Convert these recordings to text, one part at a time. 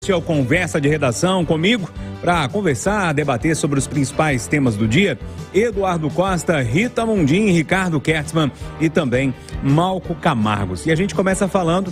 Este é o Conversa de Redação comigo para conversar, debater sobre os principais temas do dia. Eduardo Costa, Rita Mundim, Ricardo Kertzmann e também Malco Camargos. E a gente começa falando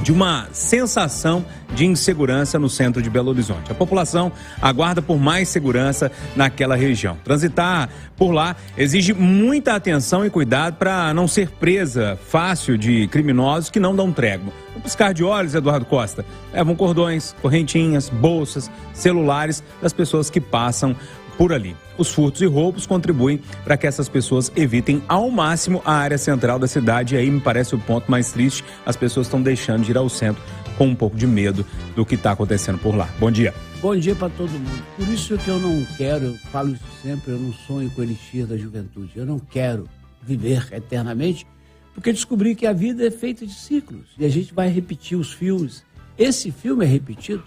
de uma sensação de insegurança no centro de Belo Horizonte. A população aguarda por mais segurança naquela região. Transitar por lá exige muita atenção e cuidado para não ser presa fácil de criminosos que não dão trégua. Um piscar de olhos, Eduardo Costa, levam cordões, correntinhas, bolsas, celulares das pessoas que passam por ali. Os furtos e roubos contribuem para que essas pessoas evitem ao máximo a área central da cidade. E aí me parece o ponto mais triste, as pessoas estão deixando de ir ao centro com um pouco de medo do que está acontecendo por lá. Bom dia. Bom dia para todo mundo. Por isso que eu não quero, eu falo isso sempre, eu não sonho com o elixir da juventude. Eu não quero viver eternamente, porque descobri que a vida é feita de ciclos. E a gente vai repetir os filmes. Esse filme é repetido.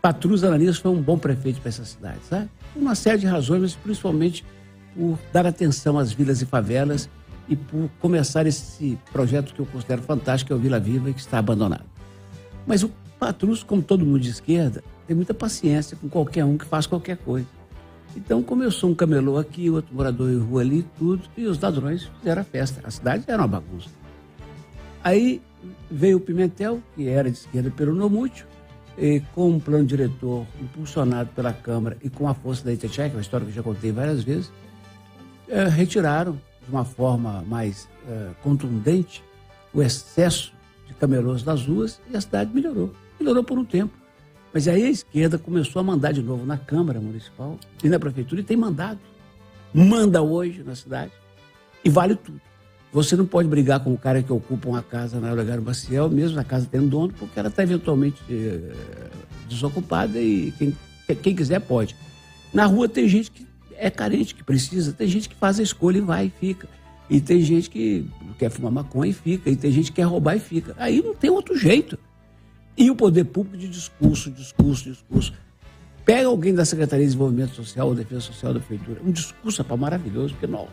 Patrus Ananias foi um bom prefeito para essa cidade, sabe? Por uma série de razões, mas principalmente por dar atenção às vilas e favelas e por começar esse projeto que eu considero fantástico, que é o Vila Viva, e que está abandonado. Mas o Patrus, como todo mundo de esquerda, tem muita paciência com qualquer um que faz qualquer coisa. Então, como eu sou um camelô aqui, outro morador em rua ali, tudo, e os ladrões fizeram a festa. A cidade era uma bagunça. Aí veio o Pimentel, que era de esquerda pelo Nomútil, e com um plano diretor impulsionado pela Câmara e com a força da Itatiaia, que é uma história que eu já contei várias vezes, retiraram de uma forma mais contundente o excesso de camelôs das ruas e a cidade melhorou. Melhorou por um tempo. Mas aí a esquerda começou a mandar de novo na Câmara Municipal e na Prefeitura e tem mandado. Manda hoje na cidade e vale tudo. Você não pode brigar com o cara que ocupa uma casa na Olegário Maciel, mesmo a casa tendo dono, porque ela está eventualmente desocupada e quem quiser pode. Na rua tem gente que é carente, que precisa, tem gente que faz a escolha e vai e fica. E tem gente que quer fumar maconha e fica, e tem gente que quer roubar e fica. Aí não tem outro jeito. E o poder público de discurso. Pega alguém da Secretaria de Desenvolvimento Social ou Defesa Social da Prefeitura, um discurso maravilhoso, que nós.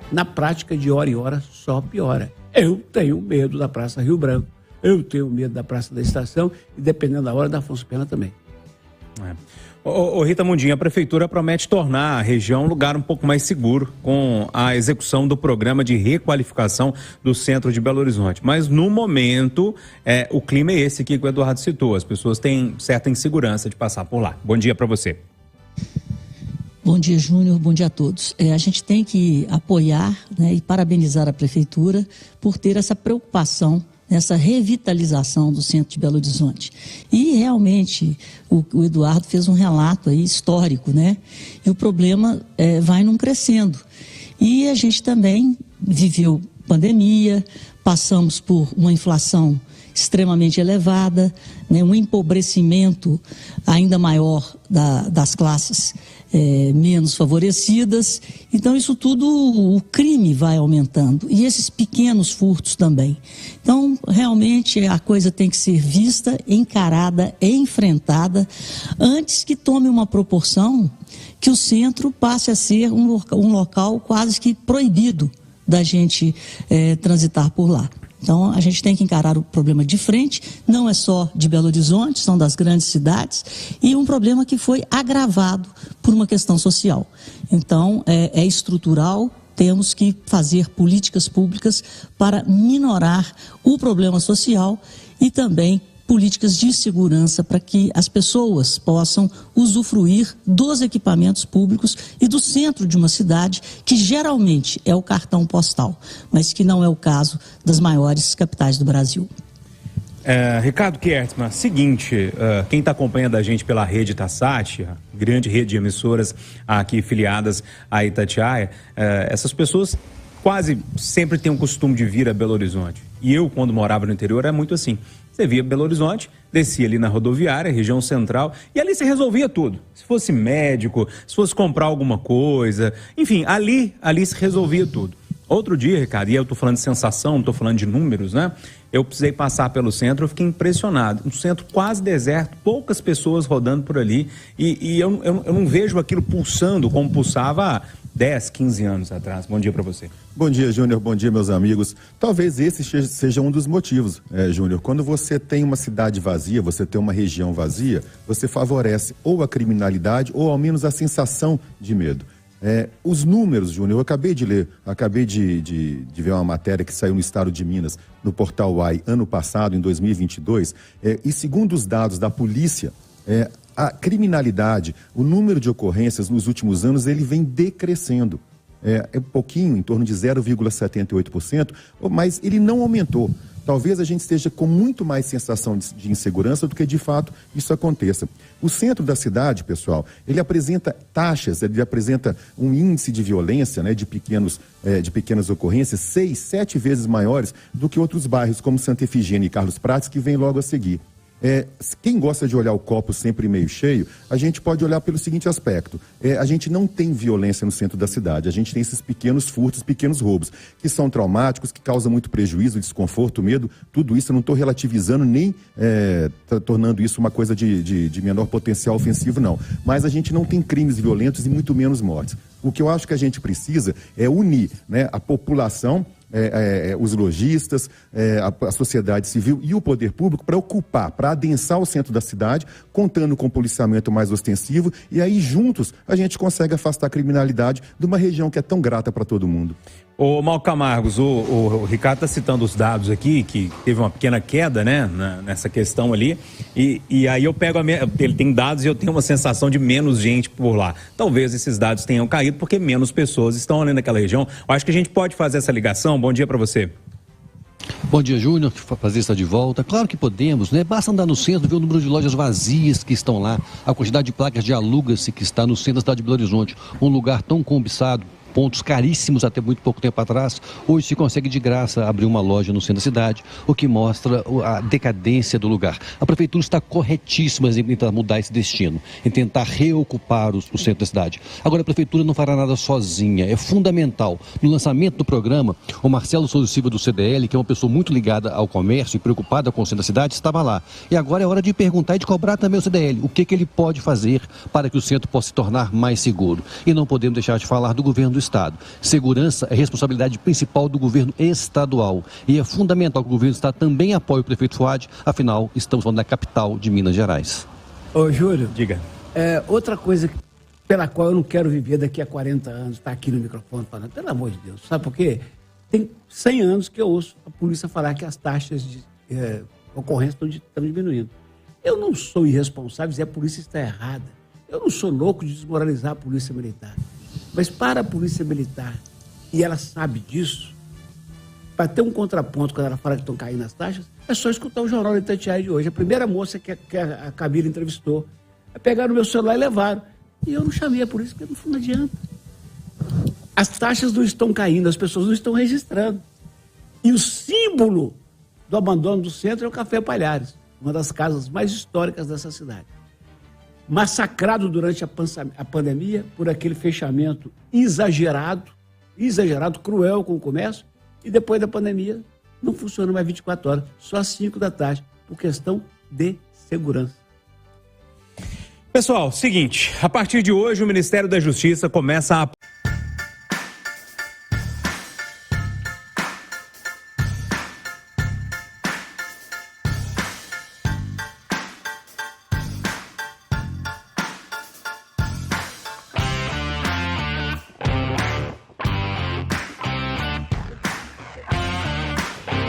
Na prática, de hora em hora, só piora. Eu tenho medo da Praça Rio Branco, eu tenho medo da Praça da Estação e, dependendo da hora, da Afonso Pena também. Rita Mundim, a Prefeitura promete tornar a região um lugar um pouco mais seguro com a execução do programa de requalificação do centro de Belo Horizonte. Mas, no momento, o clima é esse aqui que o Eduardo citou. As pessoas têm certa insegurança de passar por lá. Bom dia para você. Bom dia, Júnior. Bom dia a todos. A gente tem que apoiar, né, e parabenizar a Prefeitura por ter essa preocupação nessa revitalização do centro de Belo Horizonte. E realmente o Eduardo fez um relato aí histórico, né? E o problema vai num crescendo. E a gente também viveu pandemia, passamos por uma inflação extremamente elevada, né? Um empobrecimento ainda maior das classes menos favorecidas. Então isso tudo, o crime vai aumentando e esses pequenos furtos também. Então realmente a coisa tem que ser vista, encarada, enfrentada antes que tome uma proporção que o centro passe a ser um local quase que proibido da gente transitar por lá. Então, a gente tem que encarar o problema de frente, não é só de Belo Horizonte, são das grandes cidades, e um problema que foi agravado por uma questão social. Então, é estrutural, temos que fazer políticas públicas para minorar o problema social e também políticas de segurança para que as pessoas possam usufruir dos equipamentos públicos e do centro de uma cidade, que geralmente é o cartão postal, mas que não é o caso das maiores capitais do Brasil. Ricardo Kertzmann, seguinte, quem está acompanhando a gente pela rede Tassat, a grande rede de emissoras aqui filiadas à Itatiaia, essas pessoas quase sempre têm um costume de vir a Belo Horizonte. E eu, quando morava no interior, era muito assim. Você via Belo Horizonte, descia ali na rodoviária, região central, e ali você resolvia tudo. Se fosse médico, se fosse comprar alguma coisa, enfim, ali se resolvia tudo. Outro dia, Ricardo, e eu estou falando de sensação, não estou falando de números, né? Eu precisei passar pelo centro, eu fiquei impressionado. Um centro quase deserto, poucas pessoas rodando por ali, e eu não vejo aquilo pulsando como pulsava 10, 15 anos atrás. Bom dia para você. Bom dia, Júnior. Bom dia, meus amigos. Talvez esse seja um dos motivos, Júnior. Quando você tem uma cidade vazia, você tem uma região vazia, você favorece ou a criminalidade ou ao menos a sensação de medo. Os números, Júnior, eu acabei de ler, de ver uma matéria que saiu no estado de Minas, no portal UAI, ano passado, em 2022, e segundo os dados da polícia, a criminalidade, o número de ocorrências nos últimos anos, ele vem decrescendo. Um pouquinho, em torno de 0,78%, mas ele não aumentou. Talvez a gente esteja com muito mais sensação de insegurança do que de fato isso aconteça. O centro da cidade, pessoal, ele apresenta taxas, ele apresenta um índice de violência, né, de pequenas ocorrências 6, 7 vezes maiores do que outros bairros como Santa Efigênia e Carlos Prates, que vem logo a seguir. Quem gosta de olhar o copo sempre meio cheio, a gente pode olhar pelo seguinte aspecto: a gente não tem violência no centro da cidade, a gente tem esses pequenos furtos, pequenos roubos, que são traumáticos, que causam muito prejuízo, desconforto, medo, tudo isso eu não estou relativizando nem tornando isso uma coisa de menor potencial ofensivo, não. Mas a gente não tem crimes violentos e muito menos mortes. O que eu acho que a gente precisa é unir, né, a população, os lojistas, a sociedade civil e o poder público para ocupar, para adensar o centro da cidade, contando com um policiamento mais ostensivo, e aí juntos a gente consegue afastar a criminalidade de uma região que é tão grata para todo mundo. Ô Mal Camargos, o Ricardo está citando os dados aqui, que teve uma pequena queda, né, nessa questão ali, e aí eu pego ele tem dados e eu tenho uma sensação de menos gente por lá. Talvez esses dados tenham caído porque menos pessoas estão ali naquela região. Eu acho que a gente pode fazer essa ligação. Bom dia para você. Bom dia, Júnior. Prazer estar de volta. Claro que podemos, né? Basta andar no centro, ver o número de lojas vazias que estão lá, a quantidade de placas de aluga-se que está no centro da cidade de Belo Horizonte, um lugar tão cobiçado, pontos caríssimos até muito pouco tempo atrás. Hoje se consegue de graça abrir uma loja no centro da cidade, o que mostra a decadência do lugar. A prefeitura está corretíssima em tentar mudar esse destino, em tentar reocupar o centro da cidade. Agora, a prefeitura não fará nada sozinha, é fundamental. No lançamento do programa, o Marcelo Souza Silva do CDL, que é uma pessoa muito ligada ao comércio e preocupada com o centro da cidade, estava lá. E agora é hora de perguntar e de cobrar também ao CDL o que ele pode fazer para que o centro possa se tornar mais seguro. E não podemos deixar de falar do governo do Estado. Segurança é responsabilidade principal do governo estadual e é fundamental que o governo do Estado também apoie o prefeito Fuad, afinal, estamos falando da capital de Minas Gerais. Ô, Júlio, diga. Outra coisa pela qual eu não quero viver daqui a 40 anos, tá aqui no microfone falando, pelo amor de Deus, sabe por quê? Tem 100 anos que eu ouço a polícia falar que as taxas de ocorrência estão diminuindo. Eu não sou irresponsável dizer que a polícia está errada. Eu não sou louco de desmoralizar a polícia militar. Mas para a polícia militar, e ela sabe disso, para ter um contraponto quando ela fala que estão caindo as taxas, é só escutar o Jornal de Itatiaia de hoje. A primeira moça que a Camila entrevistou, pegaram o meu celular e levaram. E eu não chamei a polícia, porque não adianta. As taxas não estão caindo, as pessoas não estão registrando. E o símbolo do abandono do centro é o Café Palhares, uma das casas mais históricas dessa cidade. Massacrado durante a pandemia por aquele fechamento exagerado, cruel com o comércio, e depois da pandemia não funciona mais 24 horas, só às 5 da tarde, por questão de segurança. Pessoal, seguinte, a partir de hoje o Ministério da Justiça começa a